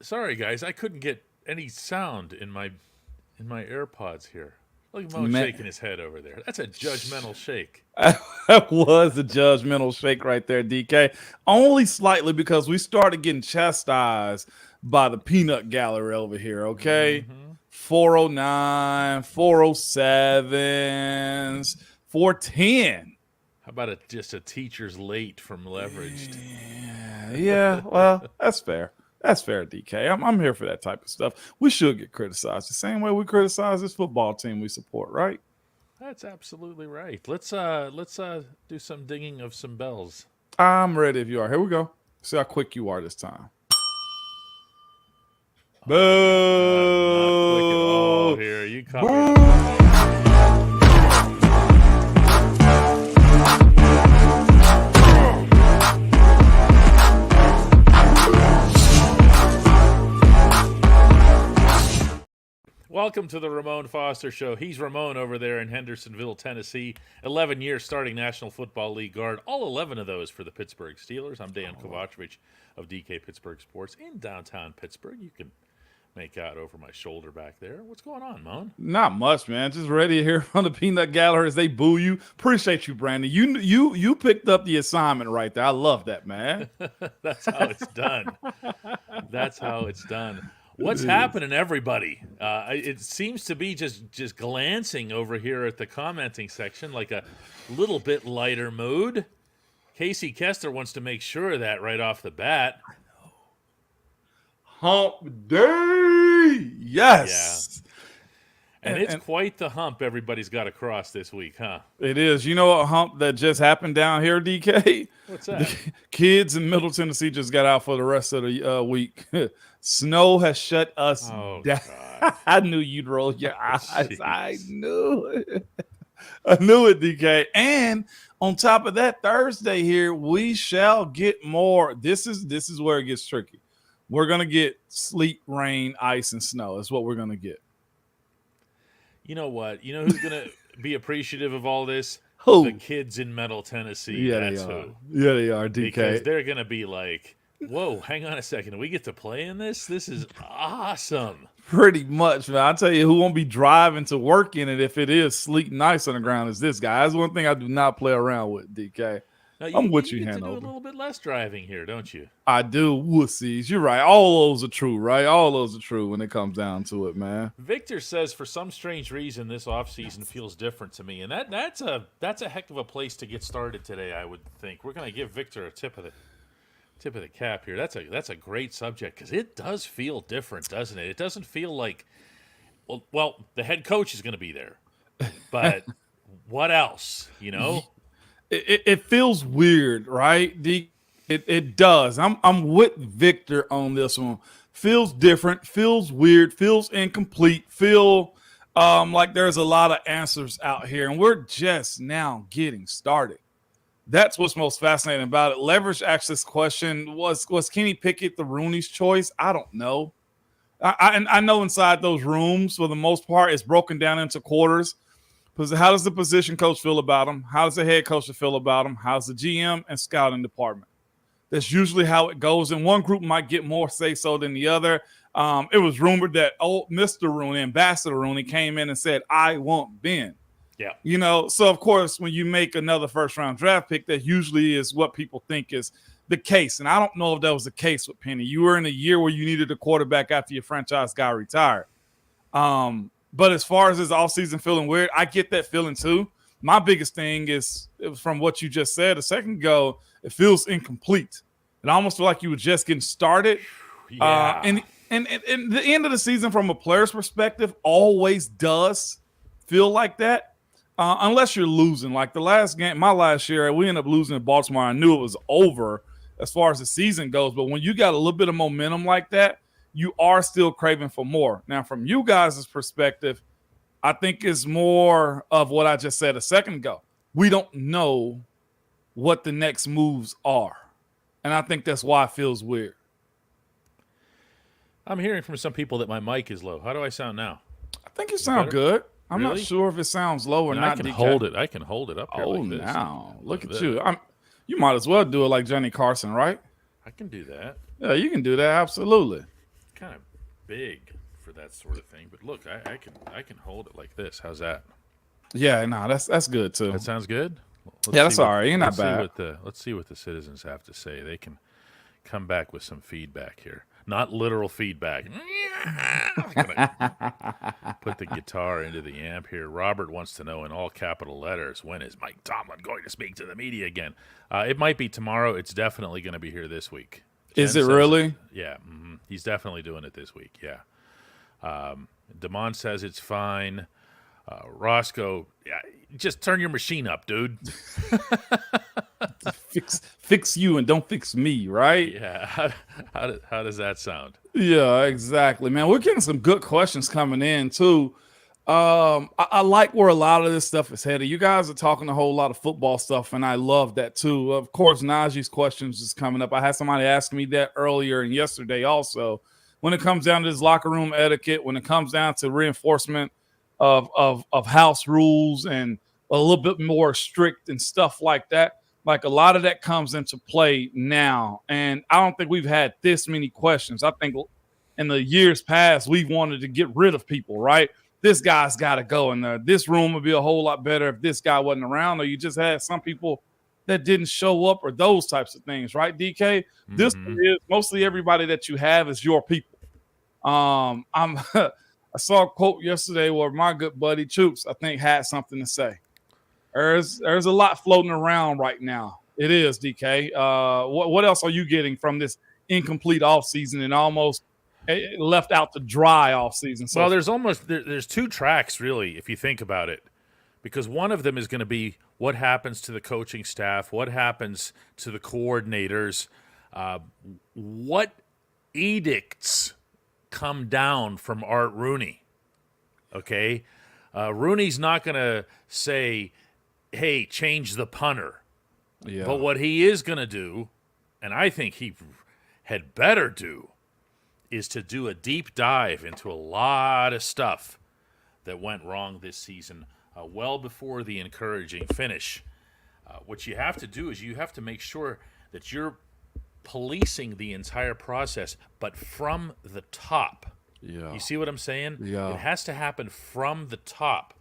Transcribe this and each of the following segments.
Sorry, guys, I couldn't get any sound in my AirPods here. Look at Mo Man, shaking his head over there. That's a judgmental shake. that was a judgmental shake right there, DK. Only slightly because we started getting chastised by the peanut gallery over here, okay? Mm-hmm. 409, 407s, 410. How about just a teacher's late from leveraged? Yeah, well, that's fair. That's fair, DK. I'm here for that type of stuff. We should get criticized the same way we criticize this football team we support, right? That's absolutely right. Let's do some dinging of some bells. I'm ready if you are. Here we go. See how quick you are this time. Not quick at all Boo! here. You caught me. Boo! Welcome to the Ramon Foster Show. He's Ramon over there in Hendersonville, Tennessee. 11 years starting National Football League guard. All 11 of those for the Pittsburgh Steelers. I'm Dejan Kovacevic of DK Pittsburgh Sports in downtown Pittsburgh. You can make out over my shoulder back there. What's going on, Moan? Not much, man. Just ready to hear from the peanut gallery as they boo you. Appreciate you, Brandon. You picked up the assignment right there. I love that, man. That's how it's done. That's how it's done. What's happening, everybody? It seems to be just glancing over here at the commenting section like a little bit lighter mood. Casey Kester wants to make sure of that right off the bat. Hump day. Yes. And it's quite the hump everybody's got to cross this week, huh? It is. You know what hump that just happened down here, DK? What's that? The kids in Middle Tennessee just got out for the rest of the week. Snow has shut us down. God. I knew you'd roll your eyes. Jeez. I knew it. I knew it, DK. And on top of that, Thursday here, we shall get more. This is where it gets tricky. We're going to get sleet, rain, ice, and snow. That's what we're going to get. You know what? You know who's going to be appreciative of all this? Who? The kids in Middle Tennessee. Yeah, That's they are. who. Yeah, they are, DK. Because they're going to be like, whoa, hang on a second. Do we get to play in this? This is awesome. Pretty much, man. I'll tell you who won't be driving to work in it if it is sleet and ice on the ground is this guy. That's one thing I do not play around with, DK. Now, I'm with you you, get to do Hanover. a little bit less driving here, don't you? I do. Wussies. You're right. All those are true, right? All those are true when it comes down to it, man. Victor says, for some strange reason, this offseason feels different to me. And that's a heck of a place to get started today, I would think. We're going to give Victor a tip of the cap here. That's a great subject because it does feel different, doesn't it? It doesn't feel like, well, the head coach is going to be there. But what else, you know? It feels weird, right? It does. I'm with Victor on this one. Feels different, feels weird, feels incomplete, feel like there's a lot of answers out here, and we're just now getting started. That's what's most fascinating about it. Leverage asked this question: Was Kenny Pickett the Rooney's choice? I don't know. I know inside those rooms, for the most part, it's broken down into quarters. How does the position coach feel about him? How does the head coach feel about him? How's the GM and scouting department? That's usually how it goes. And one group might get more say-so than the other. It was rumored that Mr. Rooney, Ambassador Rooney, came in and said, I want Ben. Yeah. You know, so of course, when you make another first-round draft pick, that usually is what people think is the case. And I don't know if that was the case with Penny. You were in a year where you needed a quarterback after your franchise guy retired. But as far as this offseason feeling weird, I get that feeling too. My biggest thing is from what you just said a second ago, it feels incomplete. It almost feels like you were just getting started. Yeah. And the end of the season from a player's perspective always does feel like that. Unless you're losing. Like the last game, my last year, we ended up losing in Baltimore. I knew it was over as far as the season goes. But when you got a little bit of momentum like that, you are still craving for more. Now, from you guys' perspective, I think it's more of what I just said a second ago. We don't know what the next moves are. And I think that's why it feels weird. I'm hearing from some people that my mic is low. How do I sound now? I think you sound good. I'm not Really? sure if it sounds low or And not. I can DK. hold it. I can hold it up here Oh, like this. now. Look Like at that. you. You might as well do it like Johnny Carson, right? I can do that. Yeah, you can do that. Absolutely. kind of big for that sort of thing. But look, I can hold it like this. How's that? Yeah, no, that's good too. That sounds good. Yeah, that's all right. You're not bad. Let's see what the citizens have to say. They can come back with some feedback here. Not literal feedback. Put the guitar into the amp here. Robert wants to know in all capital letters, when is Mike Tomlin going to speak to the media again? It might be tomorrow. It's definitely going to be here this week. Is it really? Yeah. He's definitely doing it this week. Yeah. Damon says it's fine. Roscoe, yeah, just turn your machine up, dude. Fix you and don't fix me, right? Yeah. How does that sound? Yeah, exactly, man. We're getting some good questions coming in too. I like where a lot of this stuff is headed. You guys are talking a whole lot of football stuff, and I love that too. Of course, Najee's questions is coming up. I had somebody ask me that earlier and yesterday also. When it comes down to this locker room etiquette, when it comes down to reinforcement of house rules and a little bit more strict and stuff like that, like a lot of that comes into play now. And I don't think we've had this many questions. I think in the years past, we've wanted to get rid of people, right? This guy's got to go, and this room would be a whole lot better if this guy wasn't around, or you just had some people that didn't show up, or those types of things, right, DK? This is mostly everybody that you have is your people. I saw a quote yesterday where my good buddy Choops, I think, had something to say. There's a lot floating around right now. It is, DK. What else are you getting from this incomplete offseason and almost left out to dry offseason? So, well, there's two tracks, really, if you think about it, because one of them is going to be what happens to the coaching staff, what happens to the coordinators, what edicts come down from Art Rooney. Okay? Rooney's not going to say, hey, change the punter. Yeah. But what he is going to do, and I think he had better do, is to do a deep dive into a lot of stuff that went wrong this season, well before the encouraging finish. What you have to do is you have to make sure that you're policing the entire process, but from the top. Yeah. You see what I'm saying? Yeah. It has to happen from the top.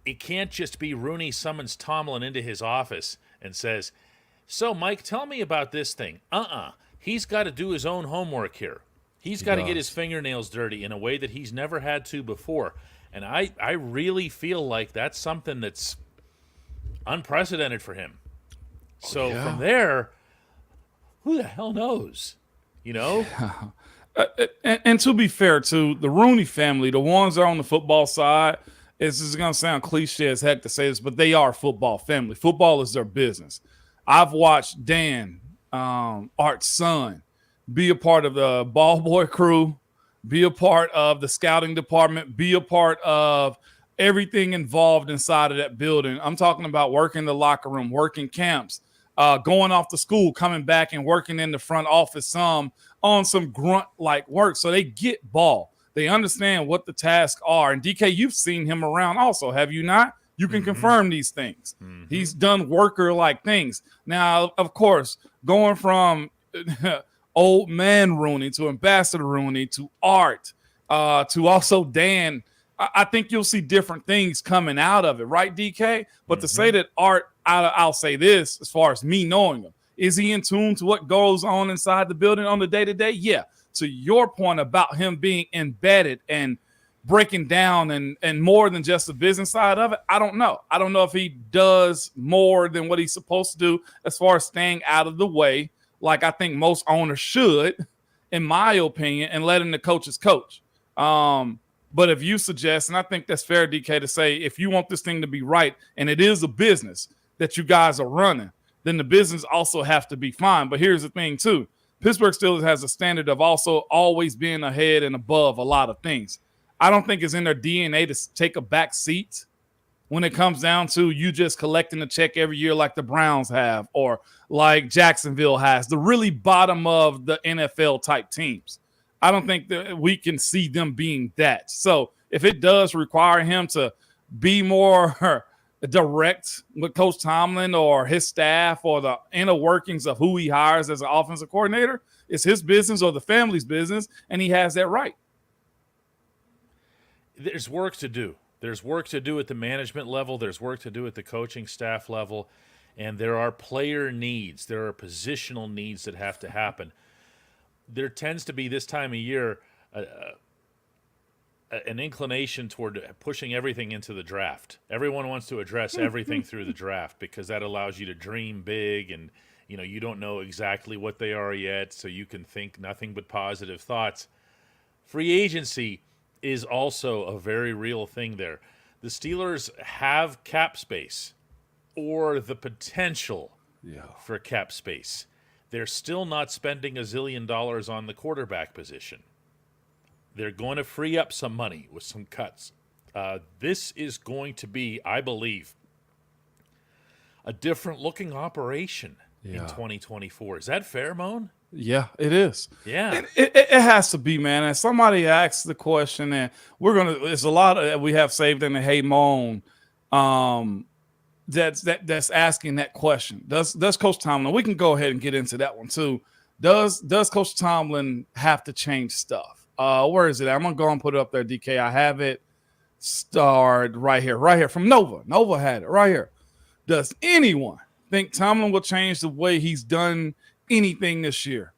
It can't just be Rooney summons Tomlin into his office and says, so, Mike, tell me about this thing. He's got to do his own homework here. He's got to get his fingernails dirty in a way that he's never had to before. And I really feel like that's something that's unprecedented for him. So from there, who the hell knows? You know? And to be fair, too, the Rooney family, the ones that are on the football side, this is going to sound cliche as heck to say this, but they are a football family. Football is their business. I've watched Dan, Art's son, be a part of the ball boy crew, be a part of the scouting department, be a part of everything involved inside of that building. I'm talking about working the locker room, working camps, going off to school, coming back and working in the front office on some grunt-like work. So they get ball. They understand what the tasks are. And DK, you've seen him around also, have you not? You can confirm these things. He's done worker-like things. Now, of course, going from old man Rooney to Ambassador Rooney to Art to also Dan, I think you'll see different things coming out of it, right, DK? But to say that Art, I'll say this as far as me knowing him. Is he in tune to what goes on inside the building on the day-to-day? Yeah. To your point about him being embedded and breaking down and more than just the business side of it, I don't know. I don't know if he does more than what he's supposed to do as far as staying out of the way, like I think most owners should, in my opinion, and letting the coaches coach. But if you suggest, and I think that's fair, DK, to say if you want this thing to be right, and it is a business that you guys are running, then the business also have to be fine. But here's the thing, too. Pittsburgh Steelers has a standard of also always being ahead and above a lot of things. I don't think it's in their DNA to take a back seat when it comes down to you just collecting a check every year like the Browns have or like Jacksonville has, the really bottom of the NFL type teams. I don't think that we can see them being that. So if it does require him to be more direct with Coach Tomlin or his staff or the inner workings of who he hires as an offensive coordinator, It's his business or the family's business, and he has that right. There's work to do. There's work to do at the management level. There's work to do at the coaching staff level. And there are player needs. There are positional needs that have to happen. There tends to be this time of year an inclination toward pushing everything into the draft. Everyone wants to address everything through the draft because that allows you to dream big, and you don't know exactly what they are yet, so you can think nothing but positive thoughts. Free agency is also a very real thing there. The Steelers have cap space or the potential for cap space. They're still not spending $1 zillion on the quarterback position. They're going to free up some money with some cuts. This is going to be, I believe, a different looking operation in 2024. Is that fair, Moan? Yeah, it is. Yeah. It has to be, man. And somebody asked the question, and there's a lot that we have saved in the Hey Moan that's asking that question. Does Coach Tomlin, we can go ahead and get into that one too. Does Coach Tomlin have to change stuff? Where is it? I'm gonna go and put it up there, DK. I have it starred right here from Nova. Nova had it right here. Does anyone think Tomlin will change the way he's done anything this year?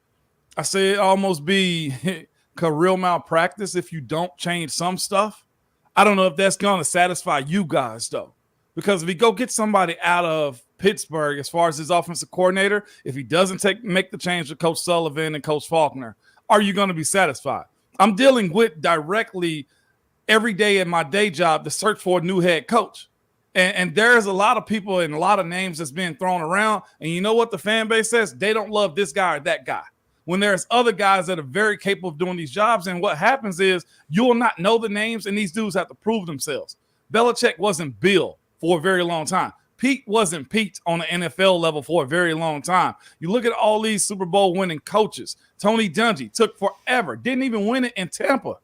I say it almost be career malpractice if you don't change some stuff. I don't know if that's going to satisfy you guys, though, because if he go get somebody out of Pittsburgh as far as his offensive coordinator, if he doesn't make the change with Coach Sullivan and Coach Faulkner, are you going to be satisfied? I'm dealing with directly every day in my day job to search for a new head coach. And there's a lot of people and a lot of names that's being thrown around. And you know what the fan base says? They don't love this guy or that guy. When there's other guys that are very capable of doing these jobs. And what happens is you will not know the names, and these dudes have to prove themselves. Belichick wasn't Bill for a very long time. Pete wasn't Pete on the NFL level for a very long time. You look at all these Super Bowl winning coaches. Tony Dungy took forever. Didn't even win it in Tampa.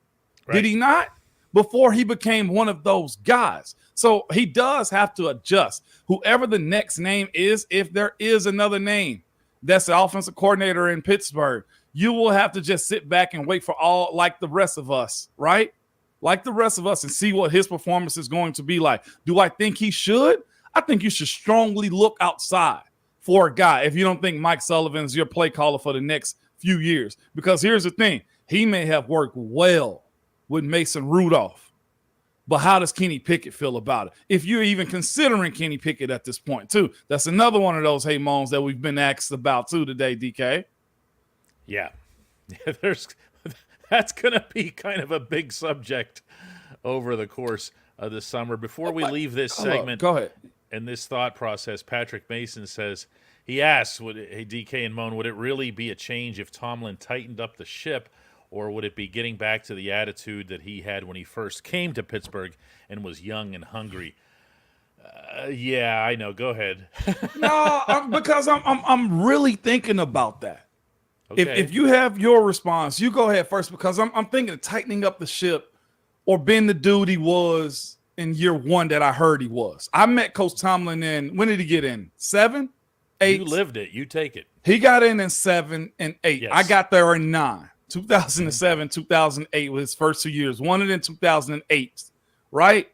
Right. Did he not? Before he became one of those guys. So he does have to adjust. Whoever the next name is, if there is another name that's the offensive coordinator in Pittsburgh, you will have to just sit back and wait for all, like the rest of us, right? Like the rest of us, and see what his performance is going to be like. Do I think he should? I think you should strongly look outside for a guy if you don't think Mike Sullivan's your play caller for the next few years. Because here's the thing. He may have worked well with Mason Rudolph, but how does Kenny Pickett feel about it? If you're even considering Kenny Pickett at this point, too. That's another one of those hey moans that we've been asked about, too, today, DK. Yeah. That's going to be kind of a big subject over the course of the summer. Before we leave this segment, go ahead. And this thought process, Patrick Mason says, he asks, hey, DK and Moan, would it really be a change if Tomlin tightened up the ship, or would it be getting back to the attitude that he had when he first came to Pittsburgh and was young and hungry? Yeah, I know. Go ahead. No, because I'm really thinking about that. Okay. If you have your response, you go ahead first, because I'm thinking of tightening up the ship or being the dude he was in year one that I heard he was. I met Coach Tomlin in, when did he get in? 7, 8? You lived it. You take it. He got in 7 and 8. Yes. I got there in 9. 2007, 2008 was his first 2 years. Won it in 2008, right?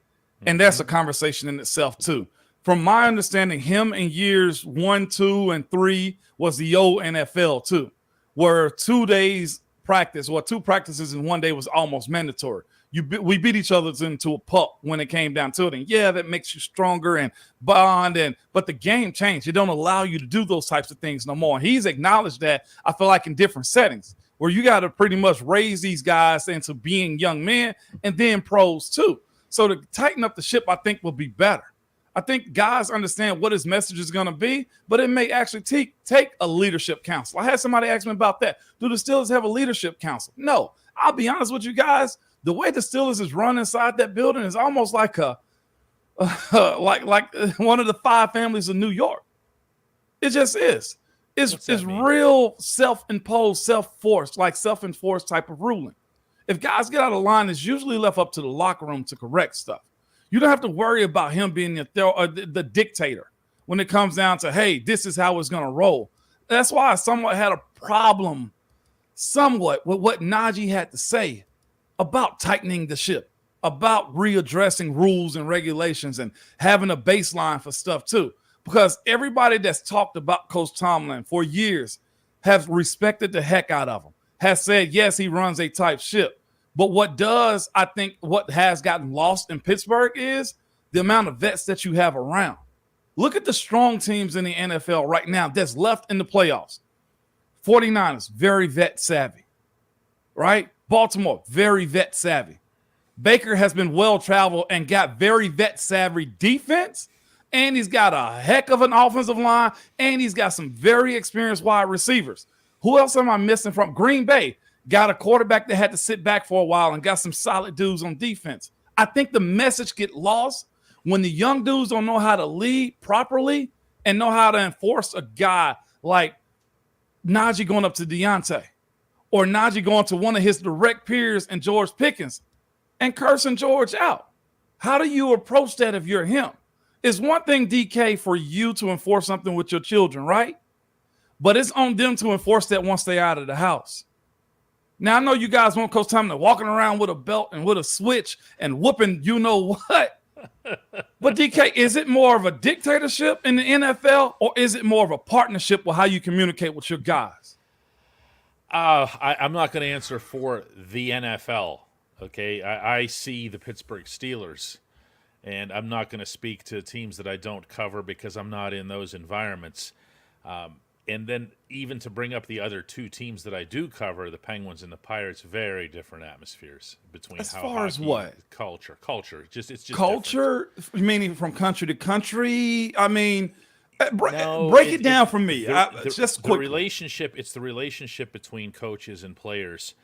And that's a conversation in itself, too. From my understanding, him in years 1, 2, and 3 was the old NFL, too, where 2 days practice, or 2 practices in 1 day was almost mandatory. We beat each other into a pulp when it came down to it. And, yeah, that makes you stronger and bond. But the game changed. It don't allow you to do those types of things no more. And he's acknowledged that, I feel like, in different settings, where you got to pretty much raise these guys into being young men and then pros too. So to tighten up the ship, I think, will be better. I think guys understand what his message is going to be, but it may actually take a leadership council. I had somebody ask me about that. Do the Steelers have a leadership council? No. I'll be honest with you guys. The way the Steelers is run inside that building is almost like like one of the 5 families of New York. It just is. It's real self-imposed, self-forced, like self-enforced type of ruling. If guys get out of line, it's usually left up to the locker room to correct stuff. You don't have to worry about him being the dictator when it comes down to, hey, this is how it's going to roll. That's why I somewhat had a problem somewhat with what Najee had to say about tightening the ship, about readdressing rules and regulations and having a baseline for stuff too. Because everybody that's talked about Coach Tomlin for years has respected the heck out of him, has said, yes, he runs a tight ship. But I think what has gotten lost in Pittsburgh is the amount of vets that you have around. Look at the strong teams in the NFL right now that's left in the playoffs. 49ers, very vet savvy, right? Baltimore, very vet savvy. Baker has been well-traveled and got very vet savvy defense, and he's got a heck of an offensive line, and he's got some very experienced wide receivers. Who else am I missing from? Green Bay got a quarterback that had to sit back for a while and got some solid dudes on defense. I think the message get lost when the young dudes don't know how to lead properly and know how to enforce a guy like Najee going up to Deontay or Najee going to one of his direct peers and George Pickens and cursing George out. How do you approach that if you're him? It's one thing, DK, for you to enforce something with your children, right? But it's on them to enforce that once they're out of the house. Now, I know you guys want Coach Tomlin walking around with a belt and with a switch and whooping you know what. But, DK, is it more of a dictatorship in the NFL or is it more of a partnership with how you communicate with your guys? I'm not going to answer for the NFL, okay? I see the Pittsburgh Steelers, and I'm not going to speak to teams that I don't cover because I'm not in those environments. And then even to bring up the other two teams that I do cover, the Penguins and the Pirates, very different atmospheres between. As far as what? Culture. It's just culture, different. Meaning from country to country. I mean, break it down for me. Just quickly. It's the relationship between coaches and players,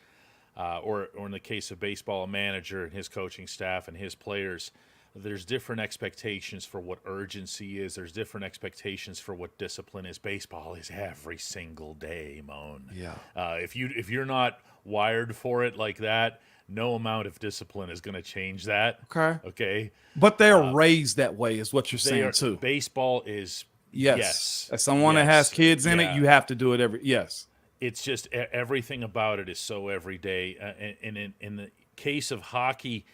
or in the case of baseball, a manager and his coaching staff and his players. There's different expectations for what urgency is. There's different expectations for what discipline is. Baseball is every single day, Moan. Yeah. If you're not wired for it like that, no amount of discipline is going to change that. Okay. But they're raised that way, is what you're saying too. Baseball is yes. As someone that has kids in it, you have to do it Yes. It's just everything about it is so everyday. And in the case of hockey.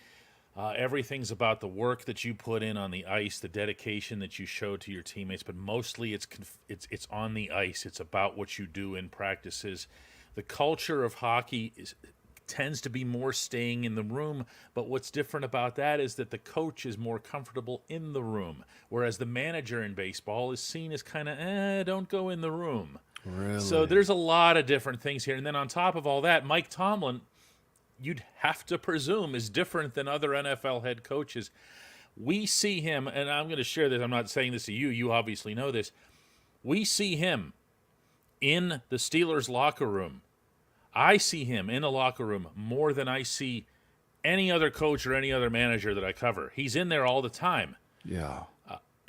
Everything's about the work that you put in on the ice, the dedication that you show to your teammates, but mostly it's on the ice. It's about what you do in practices. The culture of hockey tends to be more staying in the room, but what's different about that is that the coach is more comfortable in the room, whereas the manager in baseball is seen as kind of, don't go in the room. Really? So there's a lot of different things here. And then on top of all that, Mike Tomlin, you'd have to presume, is different than other NFL head coaches. We see him, and I'm going to share this. I'm not saying this to you. You obviously know this. We see him in the Steelers locker room. I see him in the locker room more than I see any other coach or any other manager that I cover. He's in there all the time. Yeah.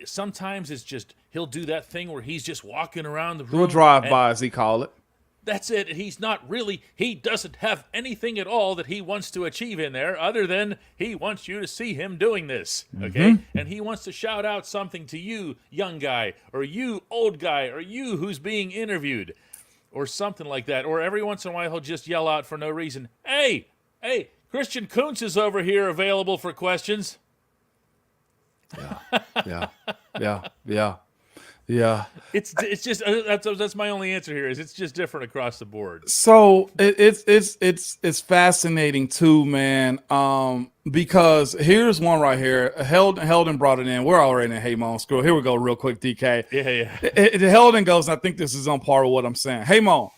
Sometimes it's just he'll do that thing where he's just walking around the room. Do a drive-by, as he call it. That's it. He doesn't have anything at all that he wants to achieve in there other than he wants you to see him doing this, okay? Mm-hmm. And he wants to shout out something to you, young guy, or you, old guy, or you who's being interviewed, or something like that. Or every once in a while he'll just yell out for no reason, hey, Christian Kuntz is over here available for questions. Yeah. It's just that's my only answer here. Is it's just different across the board. So it's fascinating too, man. Because here's one right here. Helden brought it in. We're already in Hey Mon School. Here we go, real quick, DK. Yeah. Helden goes. I think this is on par with what I'm saying. Hey Mon,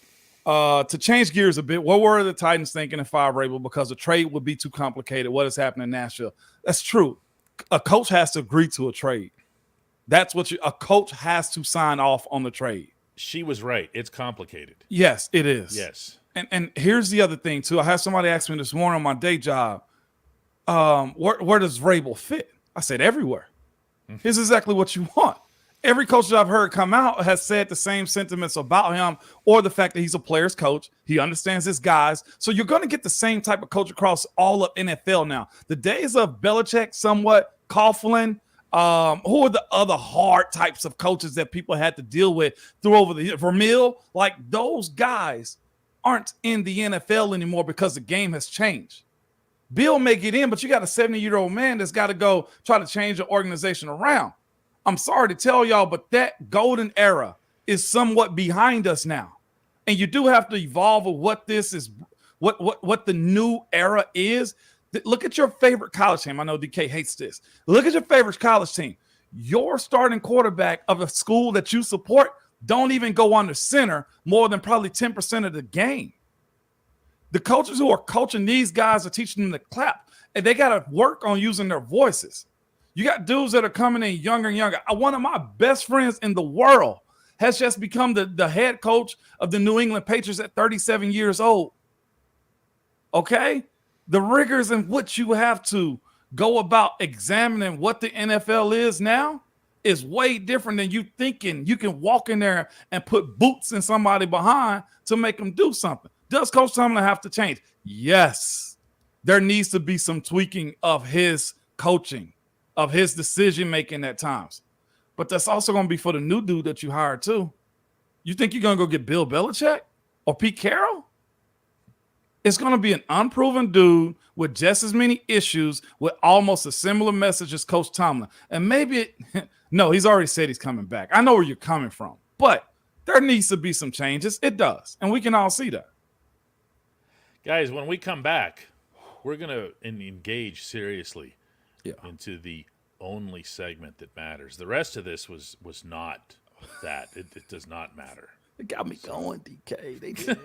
to change gears a bit, what were the Titans thinking if Vrabel? Because the trade would be too complicated. What is happening in Nashville? That's true. A coach has to agree to a trade. That's what a coach has to sign off on the trade. She was right. It's complicated. Yes, it is. Yes. And here's the other thing, too. I had somebody ask me this morning on my day job, where does Vrabel fit? I said, everywhere. Here's exactly what you want. Every coach that I've heard come out has said the same sentiments about him or the fact that he's a player's coach. He understands his guys. So you're going to get the same type of coach across all of NFL now. The days of Belichick, somewhat, Coughlin, who are the other hard types of coaches that people had to deal with through over the years? Vermeil, like those guys aren't in the NFL anymore because the game has changed. Bill may get in, but you got a 70-year-old man that's got to go try to change the organization around. I'm sorry to tell y'all, but that golden era is somewhat behind us now. And you do have to evolve with what this is, what the new era is. Look at your favorite college team. I know DK hates this. Look at your favorite college team. Your starting quarterback of a school that you support don't even go under center more than probably 10% of the game. The coaches who are coaching these guys are teaching them to clap, and they got to work on using their voices. You got dudes that are coming in younger and younger. One of my best friends in the world has just become the head coach of the New England Patriots at 37 years old. Okay? The rigors in which you have to go about examining what the NFL is now is way different than you thinking you can walk in there and put boots in somebody behind to make them do something. Does Coach Tomlin have to change? Yes. There needs to be some tweaking of his coaching, of his decision-making at times. But that's also going to be for the new dude that you hired too. You think you're going to go get Bill Belichick or Pete Carroll? It's going to be an unproven dude with just as many issues with almost a similar message as Coach Tomlin. And maybe no, he's already said he's coming back. I know where you're coming from, but there needs to be some changes. It does. And we can all see that. Guys, when we come back, we're going to engage seriously into the only segment that matters. The rest of this was not that. It does not matter. It got me going, DK. They did.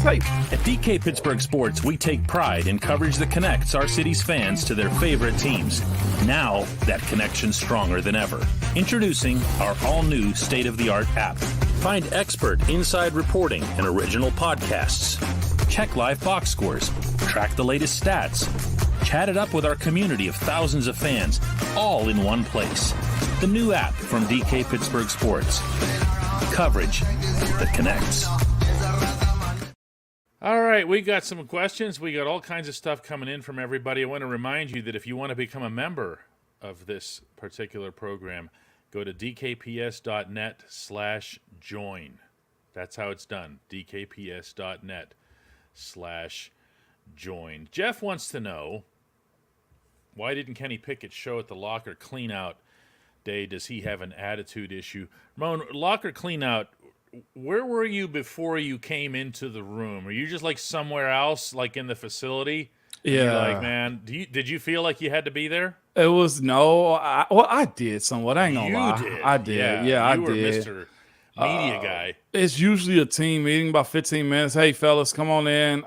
At DK Pittsburgh Sports, we take pride in coverage that connects our city's fans to their favorite teams. Now, that connection's stronger than ever. Introducing our all-new state-of-the-art app. Find expert inside reporting and original podcasts. Check live box scores. Track the latest stats. Chat it up with our community of thousands of fans, all in one place. The new app from DK Pittsburgh Sports. Coverage that connects. All right, we got some questions. We got all kinds of stuff coming in from everybody. I want to remind you that if you want to become a member of this particular program, go to dkps.net/join. That's how it's done, dkps.net/join. Jeff wants to know, why didn't Kenny Pickett show at the locker cleanout day? Does he have an attitude issue? Ramon, locker cleanout, where were you before you came into the room? Are you just like somewhere else, like in the facility? Yeah. Like, man, did you feel like you had to be there? It was no. I did somewhat. I ain't gonna lie. Did. I did. Yeah, I did. You were Mr. Media guy. It's usually a team meeting, about 15 minutes. Hey, fellas, come on in.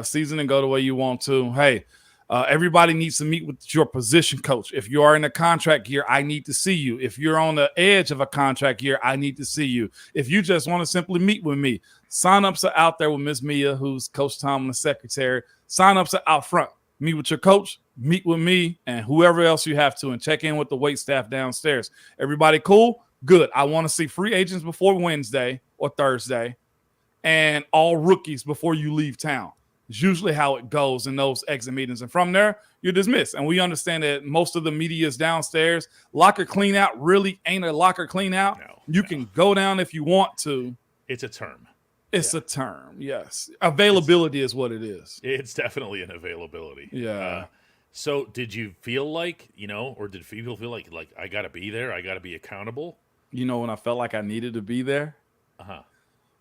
Season and go the way you want to. Hey, everybody needs to meet with your position coach. If you are in a contract year, I need to see you. If you're on the edge of a contract year, I need to see you. If you just want to simply meet with me, sign-ups are out there with Miss Mia, who's Coach Tomlin's secretary. Sign-ups are out front. Meet with your coach, meet with me, and whoever else you have to, and check in with the wait staff downstairs. Everybody cool? Good. I want to see free agents before Wednesday or Thursday and all rookies before you leave town. It's usually how it goes in those exit meetings. And from there, you're dismissed. And we understand that most of the media is downstairs. Locker clean out really ain't a locker clean out. You can go down if you want to. It's a term. It's a term, yes. Availability is what it is. It's definitely an availability. Yeah. So did you feel like, or did people feel like I got to be there? I got to be accountable? You know when I felt like I needed to be there? Uh-huh.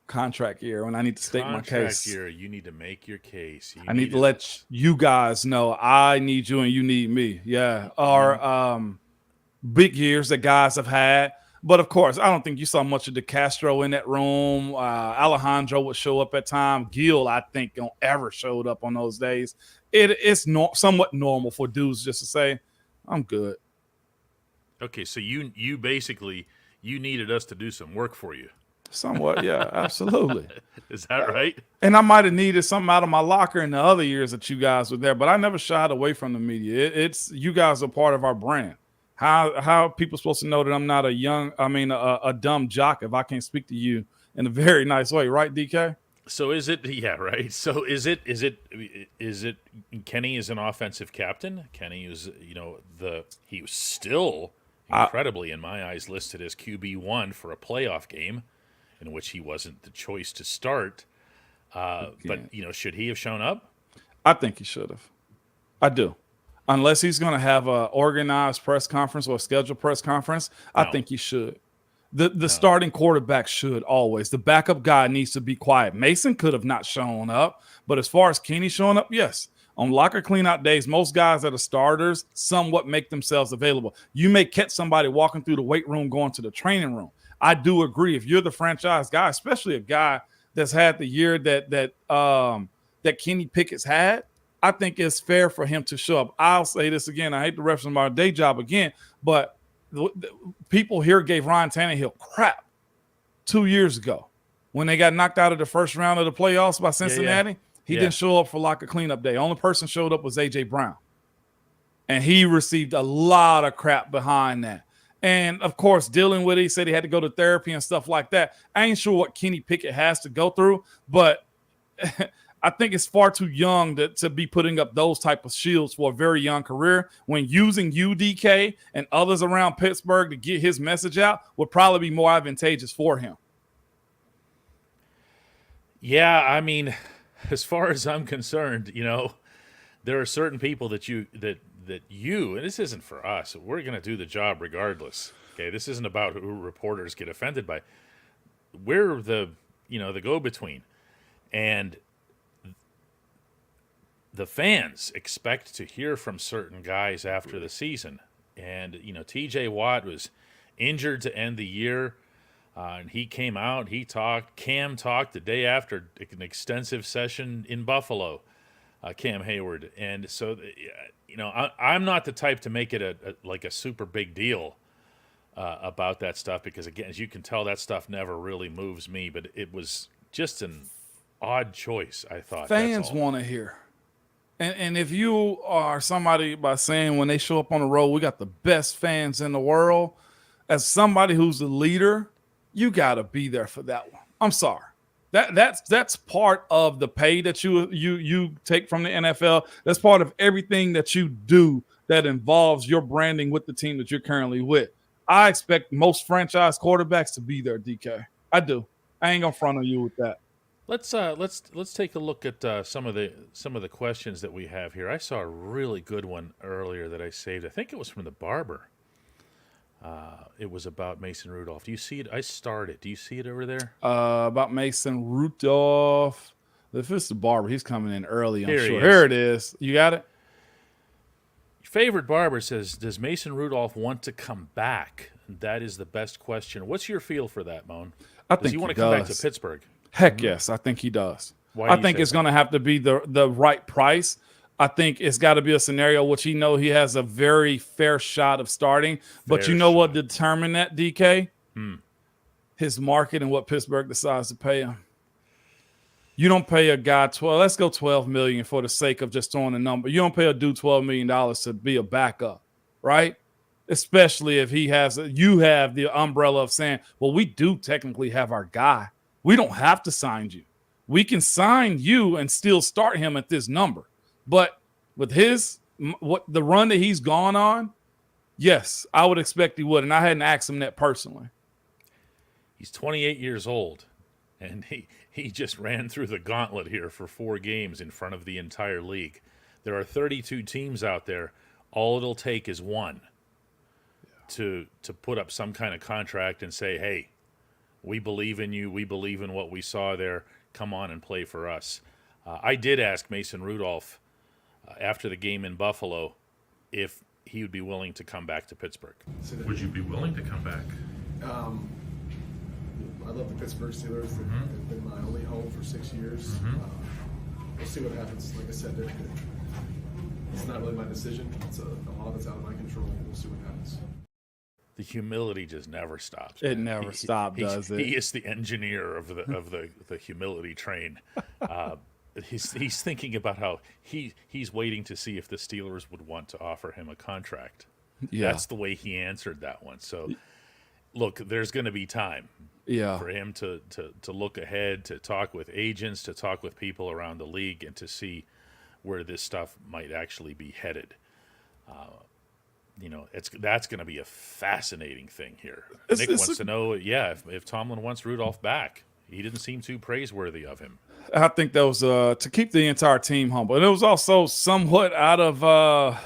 Contract year, when I need to state my case. Contract year, you need to make your case. I need to let you guys know I need you and you need me. Yeah. Or big years that guys have had. But, of course, I don't think you saw much of DeCastro in that room. Alejandro would show up at time. Gil, I think, don't ever showed up on those days. It's somewhat normal for dudes just to say, I'm good. Okay, so you basically, you needed us to do some work for you. Somewhat, yeah, absolutely. Is that right? And I might have needed something out of my locker in the other years that you guys were there, but I never shied away from the media. It's you guys are part of our brand. How are people supposed to know that I'm not a dumb jock if I can't speak to you in a very nice way, right, DK? So is it? Yeah, right. So is it? Kenny is an offensive captain. Kenny is, he was still incredibly, in my eyes, listed as QB1 for a playoff game, in which he wasn't the choice to start. But should he have shown up? I think he should have. I do. Unless he's going to have a organized press conference or a scheduled press conference, I think he should. The starting quarterback should always. The backup guy needs to be quiet. Mason could have not shown up, but as far as Kenny showing up, yes. On locker cleanout days, most guys that are starters somewhat make themselves available. You may catch somebody walking through the weight room going to the training room. I do agree. If you're the franchise guy, especially a guy that's had the year that Kenny Pickett's had, I think it's fair for him to show up. I'll say this again. I hate to reference my day job again, but people here gave Ryan Tannehill crap 2 years ago when they got knocked out of the first round of the playoffs by Cincinnati. He didn't show up for locker cleanup day. Only person showed up was A.J. Brown. And he received a lot of crap behind that. And, of course, dealing with it, he said he had to go to therapy and stuff like that. I ain't sure what Kenny Pickett has to go through, but I think it's far too young to be putting up those type of shields for a very young career when using UDK and others around Pittsburgh to get his message out would probably be more advantageous for him. Yeah, I mean, as far as I'm concerned, there are certain people that you, and this isn't for us, we're going to do the job regardless. Okay, this isn't about who reporters get offended by. We're the go-between. And the fans expect to hear from certain guys after the season. And, TJ Watt was injured to end the year. And he came out, he talked. Cam talked the day after an extensive session in Buffalo, Cam Hayward. And so, I'm not the type to make it a super big deal about that stuff because, again, as you can tell, that stuff never really moves me. But it was just an odd choice, I thought. Fans want to hear. And if you are somebody by saying when they show up on the road, we got the best fans in the world, as somebody who's the leader, you got to be there for that one. I'm sorry. That's part of the pay that you take from the NFL. That's part of everything that you do that involves your branding with the team that you're currently with. I expect most franchise quarterbacks to be there, DK. I do. I ain't gonna front on you with that. Let's take a look at some of the questions that we have here. I saw a really good one earlier that I saved. I think it was from the barber. It was about Mason Rudolph. Do you see it? I started. Do you see it over there? About Mason Rudolph. If it's the barber, he's coming in early. I'm sure. Here Here it is. You got it? Your favorite barber says, does Mason Rudolph want to come back? That is the best question. What's your feel for that, Moan? Does he want to come back to Pittsburgh? Heck yes, I think he does. Why I think it's going to have to be the right price. I think it's got to be a scenario which he knows he has a very fair shot of starting. But you know what determined that, DK? His market and what Pittsburgh decides to pay him. You don't pay a guy let's go $12 million for the sake of just throwing a number. You don't pay a dude $12 million to be a backup, right? Especially if you have the umbrella of saying, well, we do technically have our guy. We don't have to sign you. We can sign you and still start him at this number. But with the run that he's gone on, yes, I would expect he would. And I hadn't asked him that personally. He's 28 years old, and he just ran through the gauntlet here for 4 games in front of the entire league. There are 32 teams out there. All it'll take is one to put up some kind of contract and say, hey, we believe in you. We believe in what we saw there. Come on and play for us. I did ask Mason Rudolph after the game in Buffalo if he would be willing to come back to Pittsburgh. Would you be willing to come back? I love the Pittsburgh Steelers. They've been my only home for 6 years. We'll see what happens. Like I said, it's not really my decision. It's a law that's out of my control. We'll see what happens. The humility just never stops. It never stops, does it? He is the engineer of the humility train. He's thinking about how he's waiting to see if the Steelers would want to offer him a contract. Yeah. That's the way he answered that one. So, look, there's going to be time for him to look ahead, to talk with agents, to talk with people around the league, and to see where this stuff might actually be headed. That's going to be a fascinating thing here. Nick wants to know, if Tomlin wants Rudolph back. He didn't seem too praiseworthy of him. I think that was to keep the entire team humble. And it was also somewhat out of, I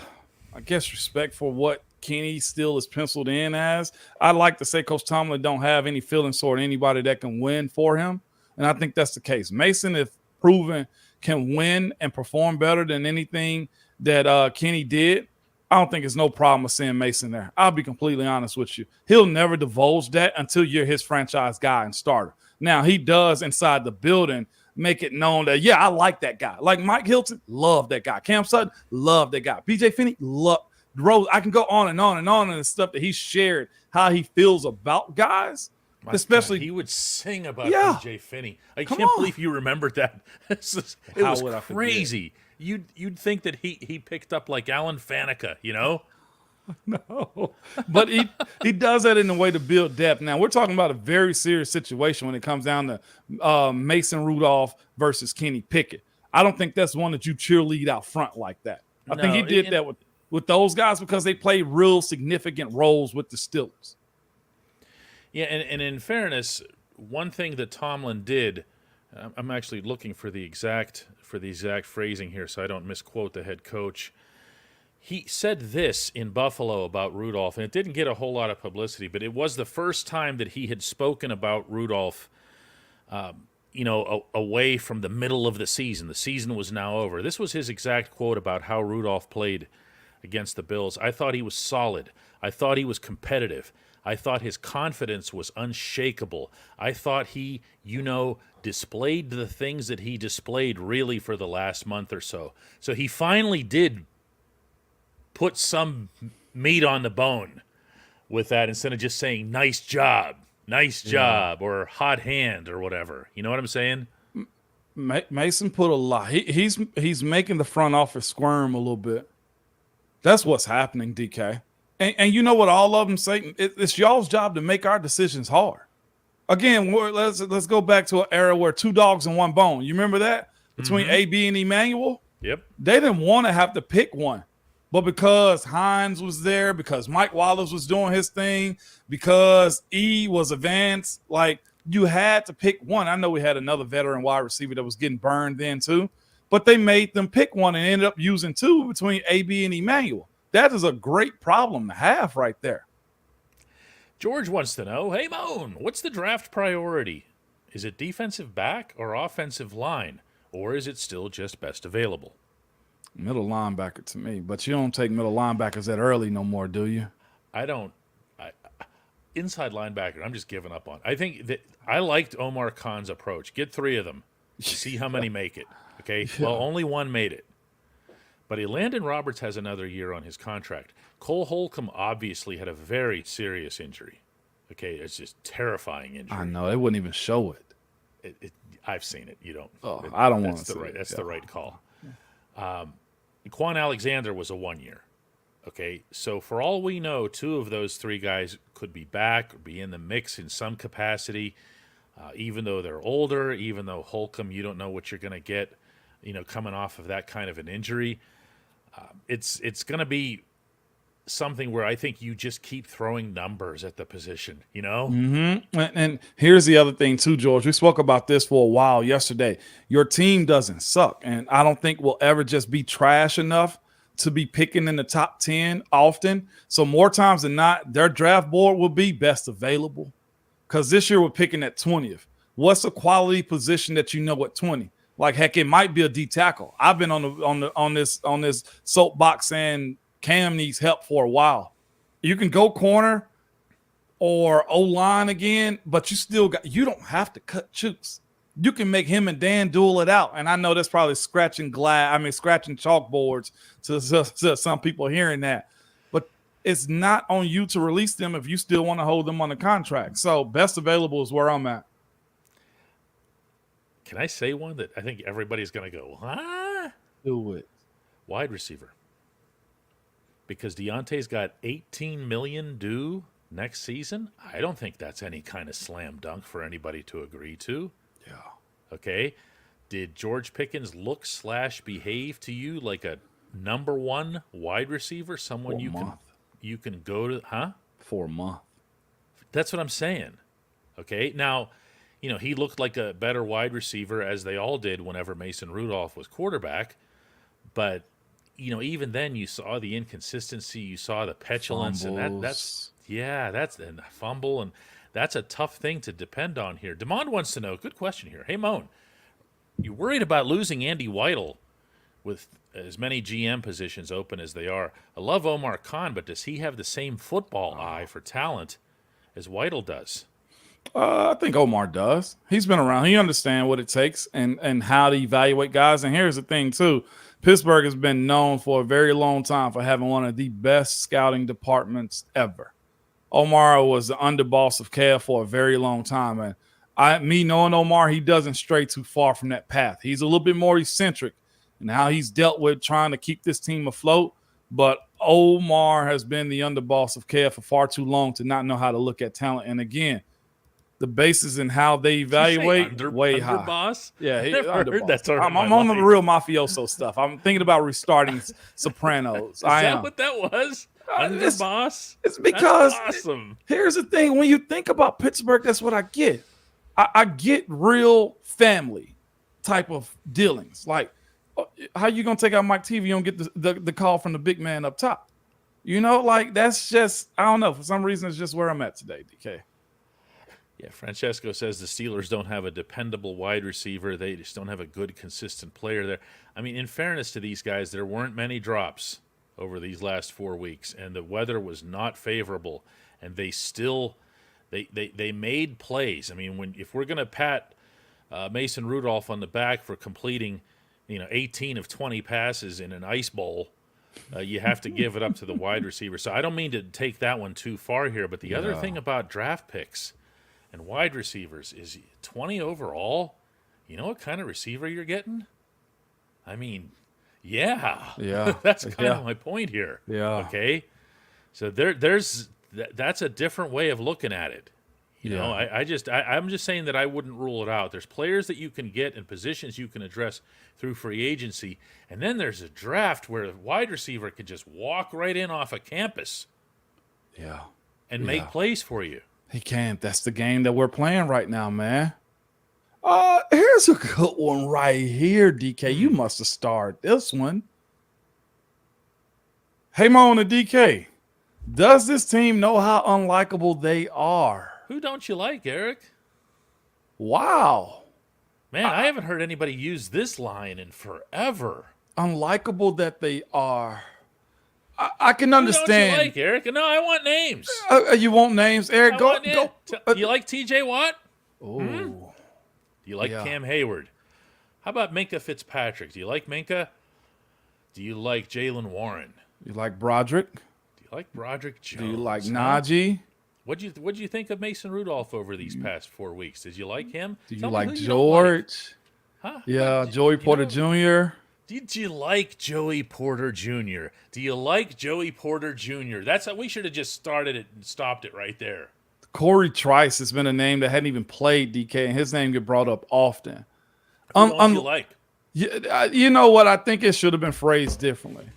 guess, respect for what Kenny still is penciled in as. I'd like to say Coach Tomlin don't have any feelings toward anybody that can win for him. And I think that's the case. Mason, if proven, can win and perform better than anything that Kenny did. I don't think it's no problem with seeing Mason there. I'll be completely honest with you. He'll never divulge that until you're his franchise guy and starter. Now, he does inside the building make it known that, yeah, I like that guy. Like Mike Hilton, love that guy. Cam Sutton, love that guy. BJ Finney, love Rose. I can go on and on and on and the stuff that he shared, how he feels about guys. Especially God, he would sing about BJ Finney. I can't believe you remembered that. It was crazy. You'd think that he picked up like Alan Faneca, you know? No, but he does that in a way to build depth. Now we're talking about a very serious situation when it comes down to Mason Rudolph versus Kenny Pickett. I don't think that's one that you cheerlead out front like that. I think he did that with those guys because they played real significant roles with the Steelers. Yeah, and in fairness, one thing that Tomlin did, I'm actually looking for the exact phrasing here so I don't misquote the head coach. He said this in Buffalo about Rudolph, and it didn't get a whole lot of publicity, but it was the first time that he had spoken about Rudolph, away from the middle of the season. The season was now over. This was his exact quote about how Rudolph played against the Bills. I thought he was solid. I thought he was competitive. I thought his confidence was unshakable. I thought he, displayed the things that he displayed really for the last month or so. So he finally did put some meat on the bone with that instead of just saying nice job, or hot hand or whatever. You know what I'm saying? Mason put a lot. He's making the front office squirm a little bit. That's what's happening, DK. And you know what all of them say? It's y'all's job to make our decisions hard. Again, let's go back to an era where 2 dogs and 1 bone. You remember that? Between AB and Emmanuel? Yep. They didn't want to have to pick one. But because Hines was there, because Mike Wallace was doing his thing, because E was advanced, like you had to pick one. I know we had another veteran wide receiver that was getting burned then too, but they made them pick one and ended up using 2 between AB and Emmanuel. That is a great problem to have right there. George wants to know, hey, Moan, what's the draft priority? Is it defensive back or offensive line, or is it still just best available? Middle linebacker to me, but you don't take middle linebackers that early no more, do you? I don't. Inside linebacker, I'm just giving up on. I think that I liked Omar Khan's approach. Get 3 of them. See how many make it. Okay? Yeah. Well, only 1 made it. But Landon Roberts has another year on his contract. Cole Holcomb obviously had a very serious injury. Okay? It's just terrifying injury. I know. They wouldn't even show it. I've seen it. You don't. Oh, I don't want to see it. That's the right call. Quan Alexander was a 1 year. Okay, so for all we know, 2 of those 3 guys could be back or be in the mix in some capacity, even though they're older, even though Holcomb, you don't know what you're going to get, coming off of that kind of an injury. It's going to be something where I think you just keep throwing numbers at the position, Mm-hmm. And here's the other thing too, George. We spoke about this for a while yesterday. Your team doesn't suck, and I don't think we'll ever just be trash enough to be picking in the top 10 often. So more times than not, their draft board will be best available. Because this year we're picking at 20th. What's a quality position that you know at 20? Like heck, it might be a D tackle. I've been on this soapbox saying Cam needs help for a while. You can go corner or O-line again, but you don't have to cut Chooks. You can make him and Dan duel it out. And I know that's probably scratching chalkboards to some people hearing that. But it's not on you to release them if you still want to hold them on the contract. So best available is where I'm at. Can I say one that I think everybody's going to go, huh? Do it. Wide receiver. Because Deontay's got $18 million due next season. I don't think that's any kind of slam dunk for anybody to agree to. Yeah. Okay. Did George Pickens look/behave to you like a number 1 wide receiver? Someone you can go to, huh? For a month. That's what I'm saying. Okay. Now, he looked like a better wide receiver, as they all did whenever Mason Rudolph was quarterback. But, even then you saw the inconsistency, you saw the petulance, and that's and the fumble, and that's a tough thing to depend on here. Demond wants to know, good question here. Hey, Moan, you worried about losing Andy Weidel with as many GM positions open as they are? I love Omar Khan, but does he have the same football eye for talent as Weidel does? I think Omar does. He's been around. He understands what it takes and how to evaluate guys. And here's the thing, too. Pittsburgh has been known for a very long time for having one of the best scouting departments ever. Omar was the underboss of KF for a very long time. And me knowing Omar, he doesn't stray too far from that path. He's a little bit more eccentric in how he's dealt with trying to keep this team afloat. But Omar has been the underboss of KF for far too long to not know how to look at talent. And again, the basis in how they evaluate way high. Underboss? Yeah, Never heard that term. I'm on the real mafioso stuff. I'm thinking about restarting Sopranos. Is that what that was? Underboss? It's because that's awesome. Here's the thing: when you think about Pittsburgh, that's what I get. I get real family type of dealings. Like, how you gonna take out Mike T if you don't get the call from the big man up top? Like that's just, I don't know. For some reason, it's just where I'm at today, DK. Yeah, Francesco says the Steelers don't have a dependable wide receiver. They just don't have a good, consistent player there. I mean, in fairness to these guys, there weren't many drops over these last 4 weeks, and the weather was not favorable, and they still they made plays. I mean, if we're going to pat Mason Rudolph on the back for completing 18 of 20 passes in an ice bowl, you have to give it up to the wide receiver. So I don't mean to take that one too far here, but the other thing about draft picks and wide receivers is 20 overall. You know what kind of receiver you're getting? I mean, yeah. That's kind of my point here. Yeah. Okay. So that's a different way of looking at it. I'm just saying that I wouldn't rule it out. There's players that you can get and positions you can address through free agency, and then there's a draft where a wide receiver could just walk right in off a campus. And make plays for you. He can't. That's the game that we're playing right now, man. Here's a good one right here, DK. You must have starred this one. Hey, Mo and DK. Does this team know how unlikable they are? Who don't you like, Eric? Wow. Man, I haven't heard anybody use this line in forever. Unlikable that they are. I can understand. Who don't you like, Eric? No, I want names. You want names, Eric? Go. You like T.J. Watt? Oh. Do you like Cam Hayward? How about Minka Fitzpatrick? Do you like Minka? Do you like Jaylen Warren? You like Broderick? Do you like Broderick Jones? Do you like Najee? What'd you think of Mason Rudolph over these past 4 weeks? Did you like him? Do you like George? Huh? Yeah, Joey Porter Jr. Did you like Joey Porter Jr.? Do you like Joey Porter Jr.? That's how we should have just started it and stopped it right there. Corey Trice has been a name that hadn't even played, DK, and his name get brought up often. Who don't you like? You know what? I think it should have been phrased differently.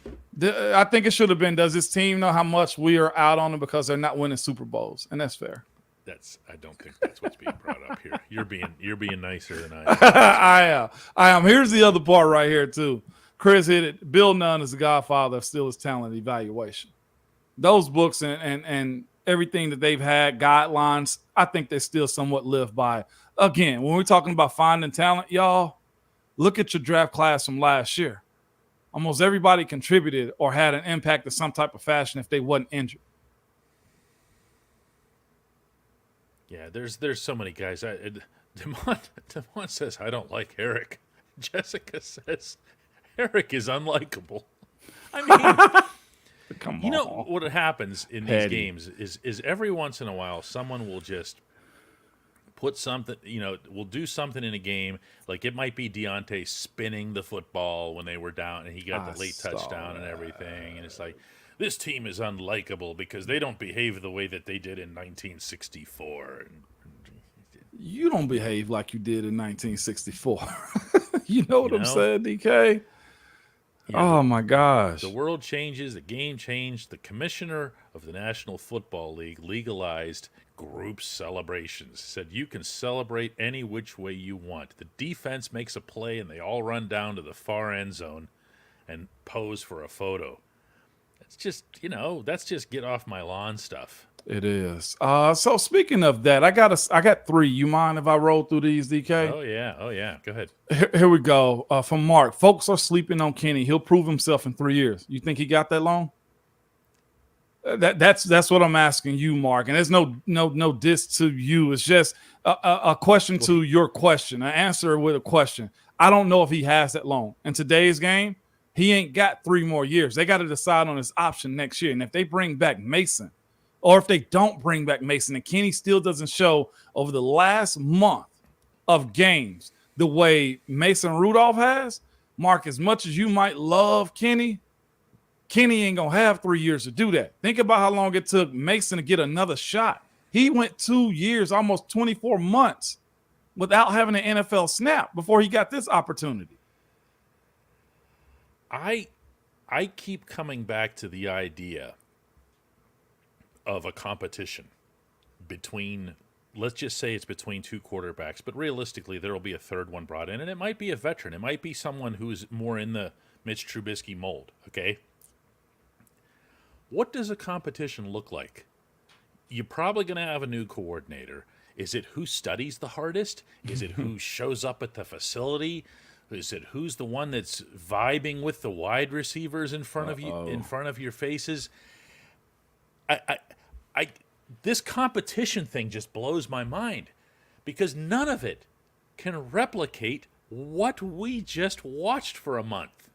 I think it should have been, does this team know how much we are out on them because they're not winning Super Bowls? And that's fair. I don't think that's what's being brought up here. You're being nicer than I am. I am. Here's the other part right here, too. Chris hit it. Bill Nunn is the godfather of Steelers talent evaluation. Those books and everything that they've had, guidelines, I think they still somewhat live by. Again, when we're talking about finding talent, y'all, look at your draft class from last year. Almost everybody contributed or had an impact in some type of fashion if they wasn't injured. Yeah, there's so many guys. Demond says, I don't like Eric. Jessica says, Eric is unlikable. I mean, Come you know on. what happens in these games is every once in a while someone will just put something, will do something in a game. Like it might be Deontay spinning the football when they were down and he got the late touchdown and everything. And it's like, this team is unlikable because they don't behave the way that they did in 1964. You don't behave like you did in 1964. You know what I'm saying, DK? Oh my gosh. The world changes, the game changed. The commissioner of the National Football League legalized group celebrations. Said you can celebrate any which way you want. The defense makes a play and they all run down to the far end zone and pose for a photo. It's just, that's just get off my lawn stuff. It is. So speaking of that, I got 3. You mind if I roll through these, DK? Oh yeah. Go ahead. Here we go. From Mark, folks are sleeping on Kenny. He'll prove himself in 3 years. You think he got that long? That's what I'm asking you, Mark. And there's no diss to you. It's just a question to your question, an answer with a question. I don't know if he has that long. In today's game, he ain't got 3 more years. They got to decide on his option next year. And if they bring back Mason, or if they don't bring back Mason, and Kenny still doesn't show over the last month of games the way Mason Rudolph has, Mark, as much as you might love Kenny ain't going to have 3 years to do that. Think about how long it took Mason to get another shot. He went 2 years, almost 24 months without having an NFL snap before he got this opportunity. I keep coming back to the idea of a competition between, let's just say it's between 2 quarterbacks, but realistically there will be a third one brought in, and it might be a veteran. It might be someone who's more in the Mitch Trubisky mold, okay? What does a competition look like? You're probably going to have a new coordinator. Is it who studies the hardest? Is it who shows up at the facility? Is it who's the one that's vibing with the wide receivers in front of you, in front of your faces? This competition thing just blows my mind because none of it can replicate what we just watched for a month.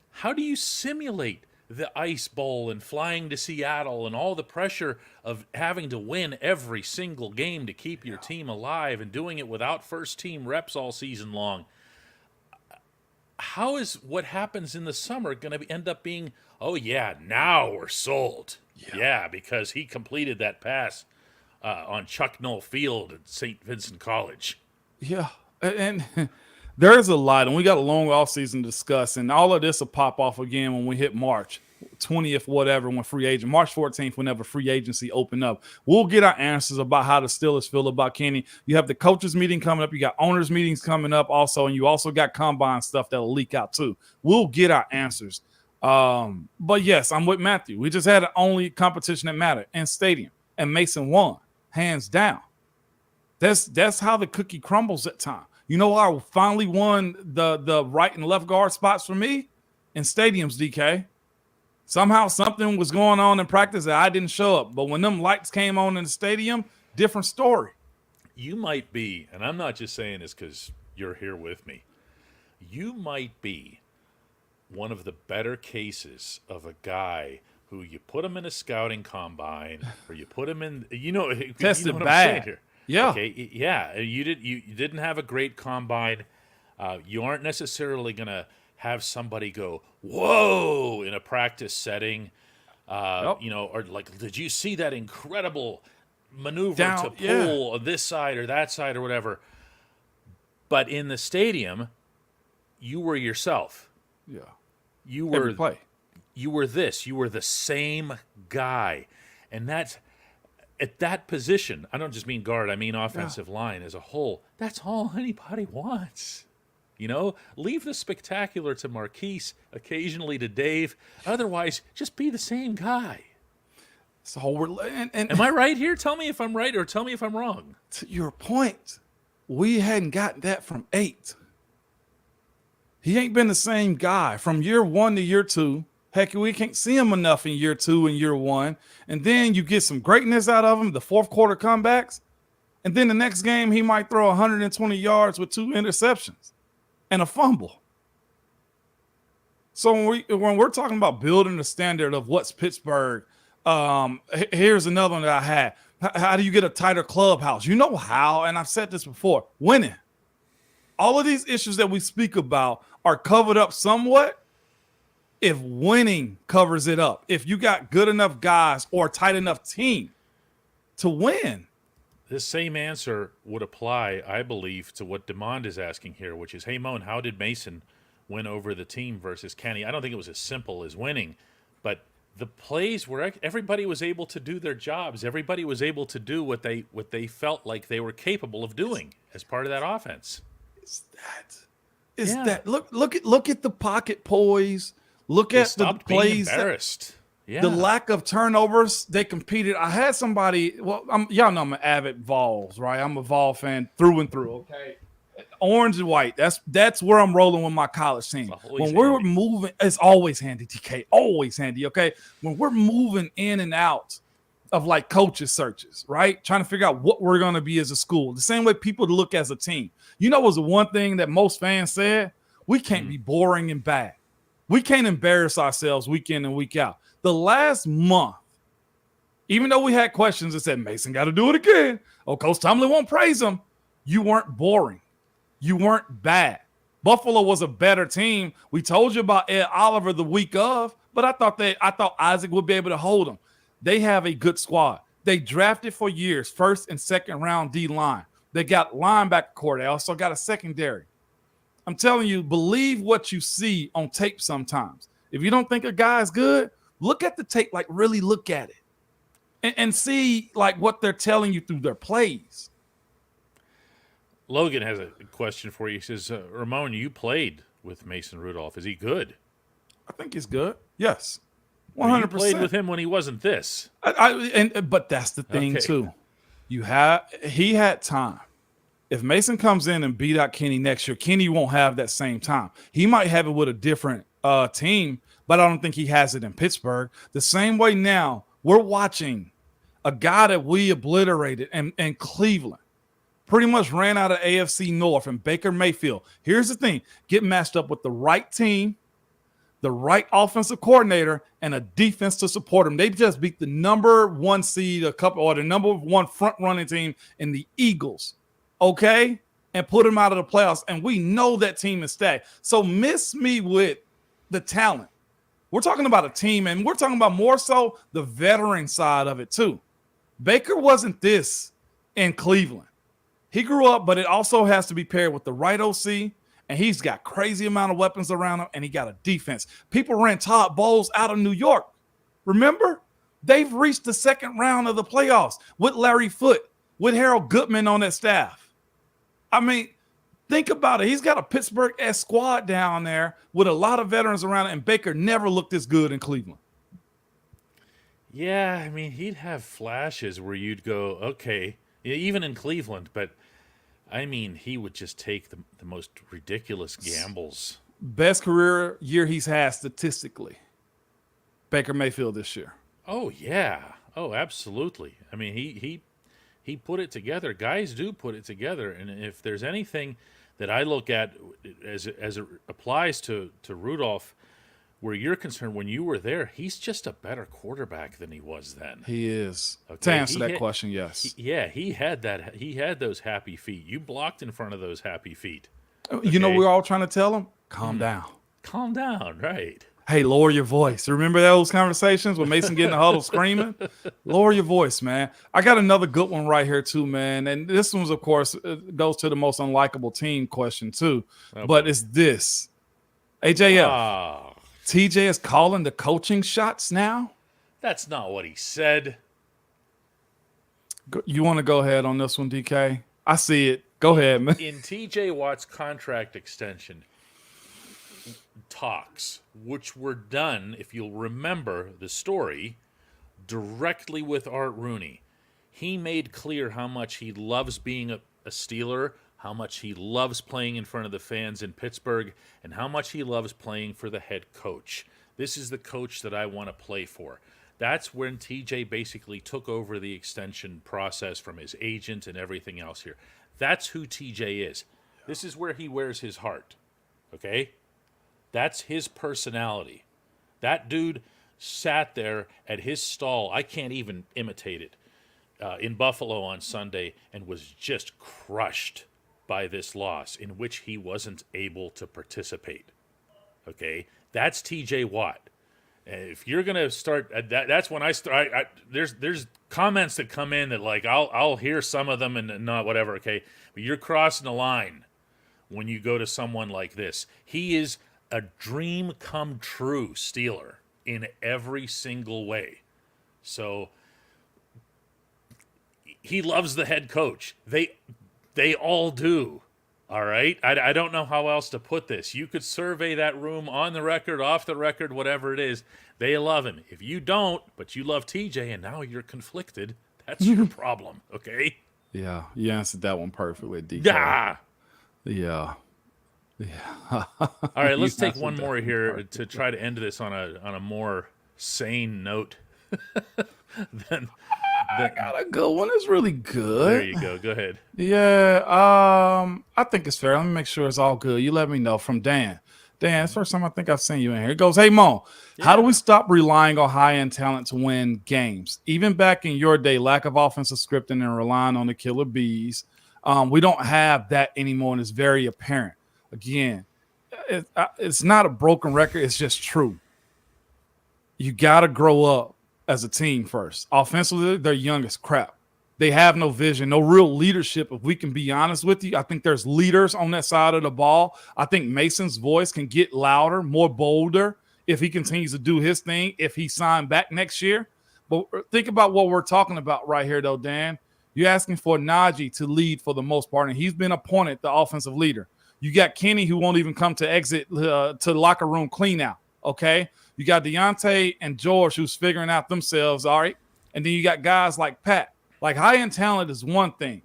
How do you simulate the Ice Bowl and flying to Seattle and all the pressure of having to win every single game to keep your team alive and doing it without first team reps all season long? How is what happens in the summer going to end up being, oh yeah, now we're sold? Yeah, because he completed that pass on Chuck Noll Field at St. Vincent College. Yeah, and there's a lot, and we got a long offseason to discuss, and all of this will pop off again when we hit March 20th, whatever, when free agent, March 14th, whenever free agency open up. We'll get our answers about how the Steelers feel about Kenny. You have the coaches meeting coming up. You got owners meetings coming up also, and you also got combine stuff that'll leak out too. We'll get our answers. But yes, I'm with Matthew. We just had the only competition that mattered in stadium, and Mason won, hands down. That's how the cookie crumbles at times. You know why I finally won the right and left guard spots for me? In stadiums, DK. Somehow something was going on in practice that I didn't show up. But when them lights came on in the stadium, different story. You might be, and I'm not just saying this because you're here with me, you might be one of the better cases of a guy who you put him in a scouting combine or you put him in, tested what bad. I'm saying here. Yeah. Okay. Yeah. You didn't have a great combine. You aren't necessarily going to have somebody go, whoa, in a practice setting. Or like, did you see that incredible maneuver to pull on this side or that side or whatever? But in the stadium, you were yourself. Yeah. You were every play. You were this. You were the same guy. And that's at that position. I don't just mean guard. I mean offensive line as a whole. That's all anybody wants. Leave the spectacular to Marquise, occasionally to Dave. Otherwise, just be the same guy. So am I right here? Tell me if I'm right or tell me if I'm wrong. To your point, we hadn't gotten that from 8. He ain't been the same guy from year 1 to year 2. Heck, we can't see him enough in year 2 and year 1. And then you get some greatness out of him, the fourth quarter comebacks. And then the next game, he might throw 120 yards with 2 interceptions and a fumble. So when we're talking about building the standard of what's Pittsburgh, here's another one that I had. How do you get a tighter clubhouse? You know how, and I've said this before, winning. All of these issues that we speak about are covered up somewhat if winning covers it up. If you got good enough guys or a tight enough team to win. This same answer would apply, I believe, to what DeMond is asking here, which is, hey, Moan, how did Mason win over the team versus Kenny. I don't think it was as simple as winning, but the plays where everybody was able to do their jobs. Everybody was able to do what they felt like they were capable of doing as part of that offense. Is that look at the pocket poise. Look at the plays. Embarrassed. Yeah. The lack of turnovers. They competed. I had somebody. Well, y'all know I'm an avid Vols, right? I'm a Vol fan through and through. Okay, orange and white. That's where I'm rolling with my college team. When we're moving, it's always handy. TK, always handy. Okay, when we're moving in and out of like coaches searches, right? Trying to figure out what we're going to be as a school. The same way people look as a team. You know, was the one thing that most fans said: we can't be boring and bad. We can't embarrass ourselves week in and week out. The last month, even though we had questions that said Mason got to do it again, Coach Tomlin won't praise him. You weren't boring. You weren't bad. Buffalo was a better team. We told you about Ed Oliver the week of, but I thought Isaac would be able to hold him. They have a good squad. They drafted for years, first and second round D-line. They got linebacker core. They also got a secondary. I'm telling you, believe what you see on tape sometimes. If you don't think a guy is good, look at the tape, like really look at it and see like what they're telling you through their plays. Logan has a question for you. He says, Ramon, you played with Mason Rudolph. Is he good? I think he's good. Yes. 100%. You played with him when he wasn't this. But that's the thing too. He had time. If Mason comes in and beat out Kenny next year, Kenny won't have that same time. He might have it with a different team, but I don't think he has it in Pittsburgh. The same way now, we're watching a guy that we obliterated in Cleveland, pretty much ran out of AFC North, and Baker Mayfield. Here's the thing. Get matched up with the right team, the right offensive coordinator, and a defense to support him. They just beat the number one seed, the number one front-running team in the Eagles, okay, and put them out of the playoffs. And we know that team is stacked. So miss me with the talent. We're talking about a team, and we're talking about more so the veteran side of it too. Baker wasn't this in Cleveland. He grew up, but it also has to be paired with the right OC, and he's got crazy amount of weapons around him, and he got a defense. People ran Todd Bowles out of New York. Remember? They've reached the second round of the playoffs with Larry Foote, with Harold Goodman on that staff. I mean, think about it. He's got a Pittsburgh-esque squad down there with a lot of veterans around it, and Baker never looked this good in Cleveland. Yeah, I mean, he'd have flashes where you'd go, okay, even in Cleveland, but I mean, he would just take the most ridiculous gambles. Best career year he's had statistically, Baker Mayfield this year. Oh, yeah. Oh, absolutely. I mean, he put it together. Guys do put it together. And if there's anything that I look at as it applies to Rudolph, where you're concerned, when you were there, he's just a better quarterback than he was then. He is. Okay? To answer that question, yes. He had that. He had those happy feet. You blocked in front of those happy feet. Okay? You know, we're all trying to tell him, calm down. Calm down, right? Hey, lower your voice. Remember those conversations with Mason getting the huddle screaming? Lower your voice, man. I got another good one right here too, man. And this one's, of course, goes to the most unlikable team question too. Okay. But it's this. AJF. TJ is calling the coaching shots now? That's not what he said. You want to go ahead on this one, DK? I see it. Go ahead, man. In TJ Watt's contract extension talks, which were done, if you'll remember the story, directly with Art Rooney, he made clear how much he loves being a Steeler, how much he loves playing in front of the fans in Pittsburgh, and how much he loves playing for the head coach. This is the coach that I want to play for. That's when TJ basically took over the extension process from his agent and everything else here. That's who TJ is. This is where he wears his heart, okay? That's his personality. That dude sat there at his stall. I can't even imitate it. In Buffalo on Sunday, and was just crushed by this loss in which he wasn't able to participate. Okay, that's TJ Watt. If you're gonna start, that's when I start. There's comments that come in that like I'll hear some of them and not whatever. Okay, but you're crossing the line when you go to someone like this. He is a dream come true Steeler in every single way. So he loves the head coach. They all do. All right? I don't know how else to put this. You could survey that room on the record, off the record, whatever it is. They love him. If you don't, but you love TJ and now you're conflicted, that's your problem, okay? Yeah, you answered that one perfectly, DK. Yeah. Yeah. All right, let's take answered one that more one here perfectly. to try to end this on a more sane note. I got a good one. It's really good. There you go. Go ahead. Yeah, I think it's fair. Let me make sure it's all good. You let me know. From Dan. Dan, it's the first time I think I've seen you in here. It goes, hey, Mo, how do we stop relying on high-end talent to win games? Even back in your day, lack of offensive scripting and relying on the killer bees. We don't have that anymore, and it's very apparent. Again, it's not a broken record. It's just true. You got to grow up as a team first. Offensively, they're young as crap. They have no vision, no real leadership. If we can be honest with you, I think there's leaders on that side of the ball. I think Mason's voice can get louder, more bolder if he continues to do his thing, if he signed back next year. But think about what we're talking about right here, though, Dan. You're asking for Najee to lead for the most part, and he's been appointed the offensive leader. You got Kenny, who won't even come to exit to the locker room clean out, okay? You got Deontay and George, who's figuring out themselves, all right? And then you got guys like Pat. Like, high-end talent is one thing.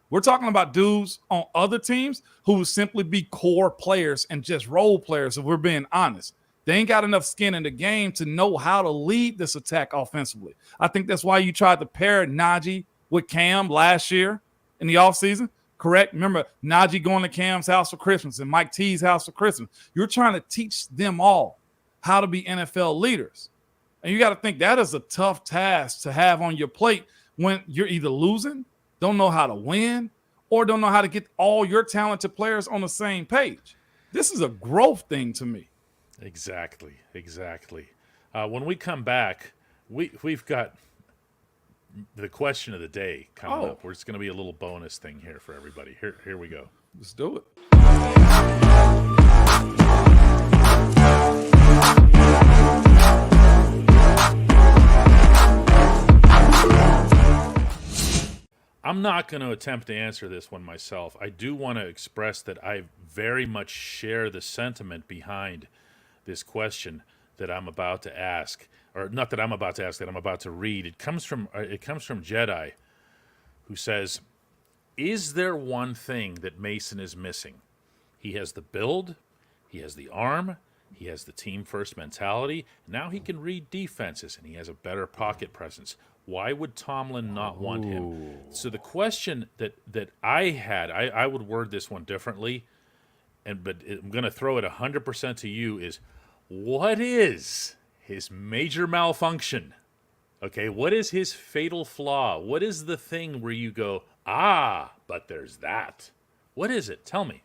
We're talking about dudes on other teams who would simply be core players and just role players, if we're being honest. They ain't got enough skin in the game to know how to lead this attack offensively. I think that's why you tried to pair Najee with Cam last year in the offseason, correct? Remember, Najee going to Cam's house for Christmas and Mike T's house for Christmas. You're trying to teach them all how to be NFL leaders. And you got to think that is a tough task to have on your plate when you're either losing, don't know how to win, or don't know how to get all your talented players on the same page. This is a growth thing to me. Exactly. When we come back, we've got the question of the day coming up. It's going to be a little bonus thing here for everybody. Here we go. Let's do it. I'm not going to attempt to answer this one myself. I do want to express that I very much share the sentiment behind this question that I'm about to ask, or not that I'm about to ask, that I'm about to read. It comes from Jedi, who says, "Is there one thing that Mason is missing? He has the build, he has the arm, he has the team first mentality. Now he can read defenses, and he has a better pocket presence. Why would Tomlin not want him?" So the question that I had, I would word this one differently, but I'm going to throw it 100% to you, is what is his major malfunction? Okay, what is his fatal flaw? What is the thing where you go, but there's that? What is it? Tell me.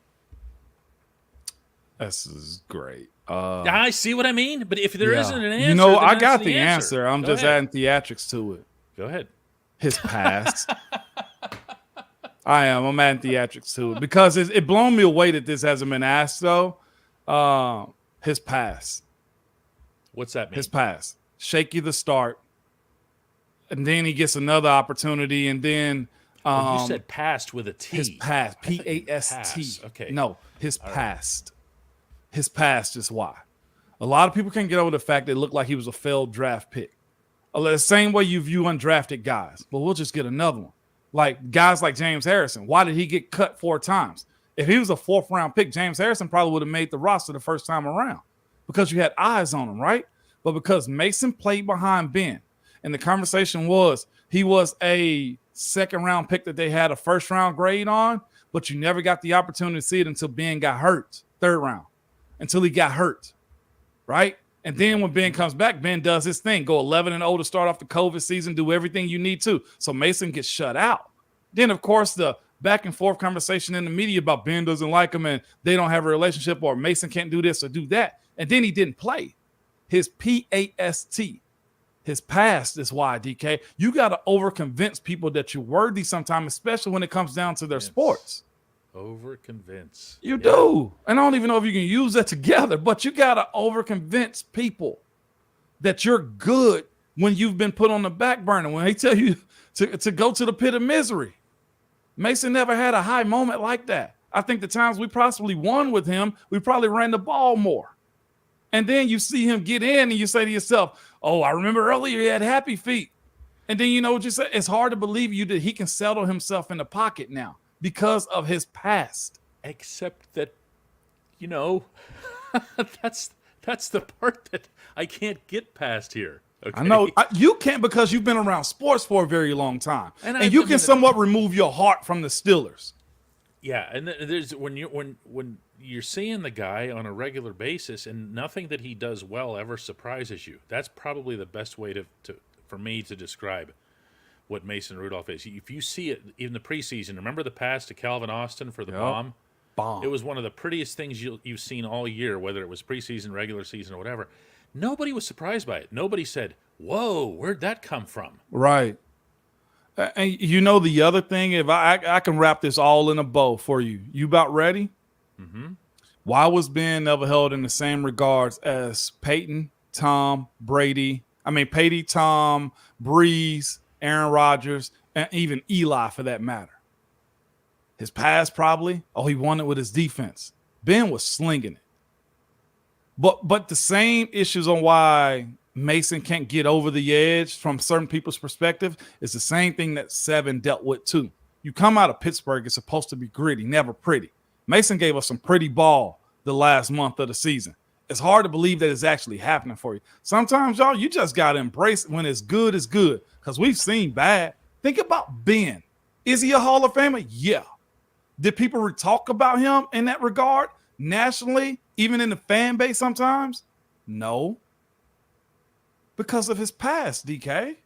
This is great. I see what I mean, but if there not an answer, you know, then I that's got the answer. I'm Go just ahead. adding theatrics to it. Go ahead. His past. I'm adding theatrics to it because it blown me away that this hasn't been asked, though. His past. What's that mean? His past. Shaky the start. And then he gets another opportunity, and then you said past with a T. his past. I thought you meant P-A-S-T. pass. Okay. No, his past. His past is why. A lot of people can't get over the fact that it looked like he was a failed draft pick. The same way you view undrafted guys. But we'll just get another one. Like guys like James Harrison. Why did he get cut 4 times? If he was a 4th round pick, James Harrison probably would have made the roster the first time around because you had eyes on him, right? But because Mason played behind Ben, and the conversation was he was a 2nd round pick that they had a 1st round grade on, but you never got the opportunity to see it until Ben got hurt, 3rd round, until he got hurt, right? And then when Ben comes back, Ben does his thing, go 11-0 to start off the COVID season, do everything you need to. So Mason gets shut out. Then, of course, the back and forth conversation in the media about Ben doesn't like him and they don't have a relationship, or Mason can't do this or do that. And then he didn't play. His P-A-S-T, his past is why, DK. You got to over-convince people that you're worthy sometimes, especially when it comes down to their sports. Over-convince. You do. And I don't even know if you can use that together, but you got to over-convince people that you're good when you've been put on the back burner, when they tell you to go to the pit of misery. Mason never had a high moment like that. I think the times we possibly won with him, we probably ran the ball more. And then you see him get in and you say to yourself, oh, I remember earlier he had happy feet. And then you know what you say? It's hard to believe that he can settle himself in the pocket now because of his past. Except that, you know, that's the part that I can't get past here. Okay? I know you can't because you've been around sports for a very long time, and you can somewhat remove your heart from the Steelers. Yeah, and there's when you're seeing the guy on a regular basis, and nothing that he does well ever surprises you. That's probably the best way for me to describe what Mason Rudolph is. If you see it in the preseason, remember the pass to Calvin Austin for the bomb? It was one of the prettiest things you've seen all year, whether it was preseason, regular season, or whatever. Nobody was surprised by it. Nobody said, whoa, where'd that come from? Right. And you know the other thing, if I can wrap this all in a bow for you. You about ready? Mm-hmm. Why was Ben never held in the same regards as Peyton, Tom, Brady? Peyton, Tom, Breeze, Aaron Rodgers, and even Eli for that matter. His pass probably. Oh, he won it with his defense. Ben was slinging it. But the same issues on why Mason can't get over the edge from certain people's perspective is the same thing that Seven dealt with too. You come out of Pittsburgh, it's supposed to be gritty, never pretty. Mason gave us some pretty ball the last month of the season. It's hard to believe that it's actually happening for you. Sometimes, y'all, you just got to embrace when it's good, because we've seen bad. Think about Ben. Is he a Hall of Famer? Yeah. Did people talk about him in that regard nationally, even in the fan base sometimes? No. Because of his past, DK.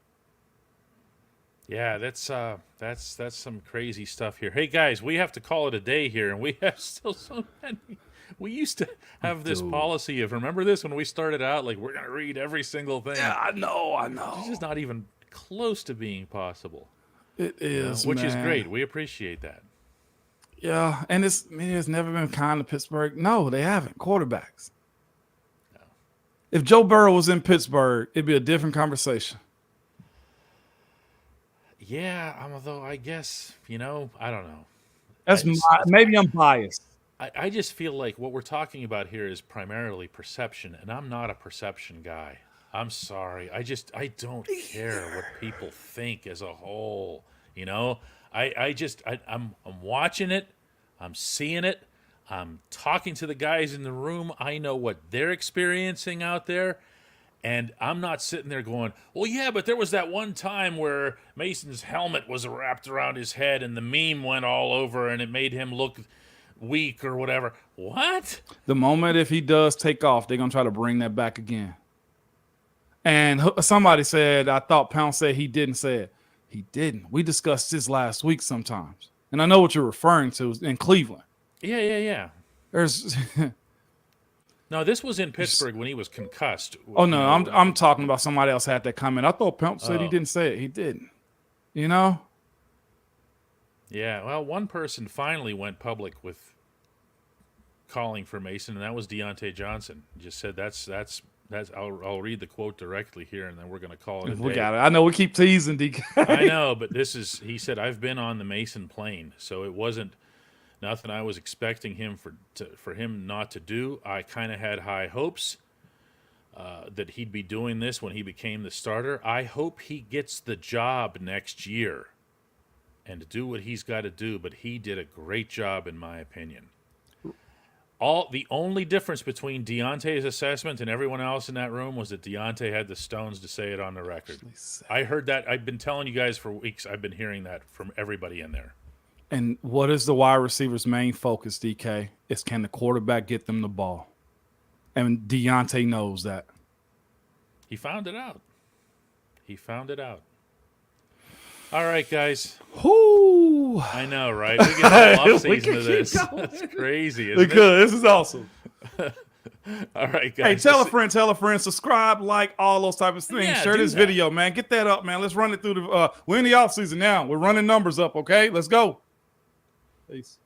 Yeah, that's some crazy stuff here. Hey guys, we have to call it a day here, and we have still so many. We used to have this policy of, remember this when we started out, like we're gonna read every single thing. Yeah, I know. This is not even close to being possible. It is, which is great. We appreciate that. Yeah, and it's never been kind to Pittsburgh. No, they haven't. Quarterbacks. No. If Joe Burrow was in Pittsburgh, it'd be a different conversation. Yeah, although I guess, I don't know. Maybe I'm biased. I just feel like what we're talking about here is primarily perception, and I'm not a perception guy. I'm sorry. I don't care what people think as a whole. I'm watching it. I'm seeing it. I'm talking to the guys in the room. I know what they're experiencing out there. And I'm not sitting there going, well, yeah, but there was that one time where Mason's helmet was wrapped around his head and the meme went all over and it made him look weak or whatever. What? The moment if he does take off, they're going to try to bring that back again. And somebody said, I thought Pound said he didn't say it. He didn't. We discussed this last week sometimes. And I know what you're referring to in Cleveland. Yeah. There's... No, this was in Pittsburgh when he was concussed. Oh, no, I'm talking about somebody else had that comment. I thought Pump said he didn't say it. He didn't. Yeah, well, one person finally went public with calling for Mason, and that was Deontay Johnson. He just said that's. I'll read the quote directly here, and then we're going to call it a day. We got it. I know we keep teasing DK. I know, but he said, I've been on the Mason plane, so it wasn't nothing I was expecting him for him not to do. I kind of had high hopes that he'd be doing this when he became the starter. I hope he gets the job next year and to do what he's got to do, but he did a great job in my opinion. The only difference between Deontay's assessment and everyone else in that room was that Deontay had the stones to say it on the record. I heard that. I've been telling you guys for weeks. I've been hearing that from everybody in there. And what is the wide receiver's main focus, DK? Is can the quarterback get them the ball? And Deontay knows that. He found it out. All right, guys. Whoo! I know, right? We get a whole offseason of this. That's crazy, isn't it? This is awesome. All right, guys. Hey, tell a friend, subscribe, like, all those type of things. Yeah, share this video, man. Get that up, man. Let's run it through we're in the offseason now. We're running numbers up, okay? Let's go. Peace.